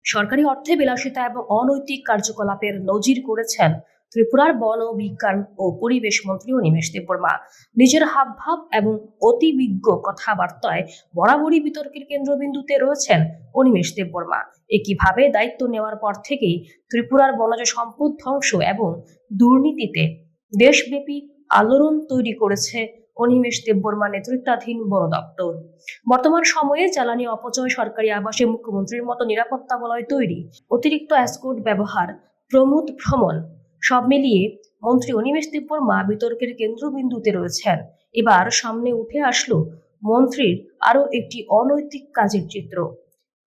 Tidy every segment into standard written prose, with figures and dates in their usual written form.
সরকারি অর্থে বিলাসিতা এবং অনৈতিক কার্যকলাপের নজির করেছেন ত্রিপুরার বন, বিজ্ঞান ও পরিবেশ মন্ত্রী অনিমেষ দেববর্মা। নিজের হাবভাব এবং অতিবিজ্ঞ কথাবার্তায় বরাবরই বিতর্কের কেন্দ্রবিন্দুতে রয়েছেন অনিমেষ দেববর্মা। একইভাবে দায়িত্ব নেওয়ার পর থেকেই ত্রিপুরার বনজ সম্পদ ধ্বংস এবং দুর্নীতিতে দেশব্যাপী আলোড়ন তৈরি করেছে অনিমেষ দেববর্মা নেতৃত্বাধীন বন দপ্তর। বর্তমান সময়ে জ্বালানি অপচয়, সরকারি আবাসে মুখ্যমন্ত্রীর মতো নিরাপত্তা বলয় তৈরি, অতিরিক্ত এসকর্ট ব্যবহার, প্রমোদ ভ্রমণ, সব মিলিয়ে মন্ত্রী অনিমেষ দেববর্মা বিতর্কের কেন্দ্রবিন্দুতে রয়েছেন। এবার সামনে উঠে আসলো মন্ত্রীর আরো একটি অনৈতিক কাজের চিত্র।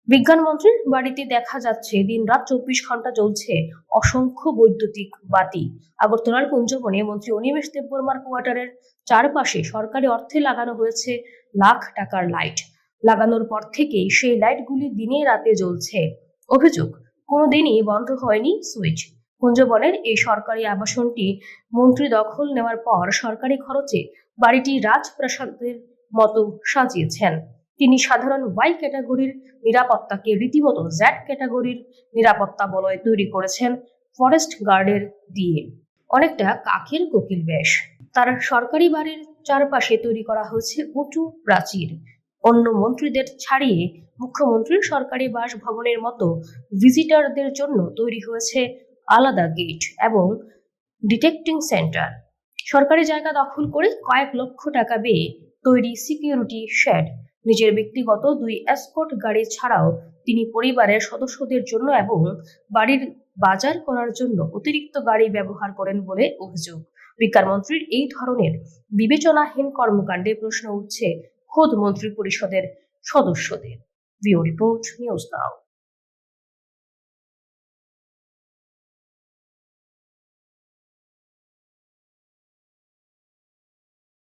বিজ্ঞান মন্ত্রীর বাড়িতে দেখা যাচ্ছে দিনরাত 24 ঘন্টা জ্বলছে অসংখ্য বৈদ্যুতিক বাতি। আগরতলার কুঞ্জবনে মন্ত্রী অনিমেষ দেববর্মার কোয়ার্টারের চারপাশে সরকারি অর্থে লাগানো হয়েছে লাখ টাকার লাইট। লাগানোর পর থেকেই সেই লাইটগুলি দিনে রাতে জ্বলছে। অভিযোগ, কোনোদিনই বন্ধ হয়নি সুইচ। কুঞ্জবনের এই সরকারি আবাসনটি মন্ত্রী দখল নেওয়ার পর সরকারি খরচে বাড়িটি রাজপ্রাসাদের মতো সাজিয়েছেন। তিনি সাধারণ ওয়াই ক্যাটাগরির নিরাপত্তাকে রীতিমতো জেড ক্যাটাগরির নিরাপত্তা বলয় তৈরি করেছেন ফরেস্ট গার্ডের দিয়ে, অনেকটা কাকের কোকিল বেশ। তার সরকারি বাড়ির চারপাশে তৈরি করা হয়েছে উঁচু প্রাচীর। অন্য মন্ত্রীদের ছাড়িয়ে মুখ্যমন্ত্রীর সরকারি বাসভবনের মতো ভিজিটরদের জন্য তৈরি হয়েছে আলাদা গেট এবং ডিটেক্টিং সেন্টার। সরকারি জায়গা দখল করে কয়েক লক্ষ টাকা ব্যয়ে তৈরি সিকিউরিটি শেড। নিজের ব্যক্তিগত 2 এসকর্ট গাড়ি ছাড়াও তিনি পরিবারের সদস্যদের জন্য এবং বাড়ির বাজার করার জন্য অতিরিক্ত গাড়ি ব্যবহার করেন বলে অভিযোগ। বিজ্ঞানমন্ত্রীর এই ধরনের বিবেচনাহীন কর্মকাণ্ডে প্রশ্ন উঠছে খোদ মন্ত্রী পরিষদের সদস্যদের। Bureau report, news now.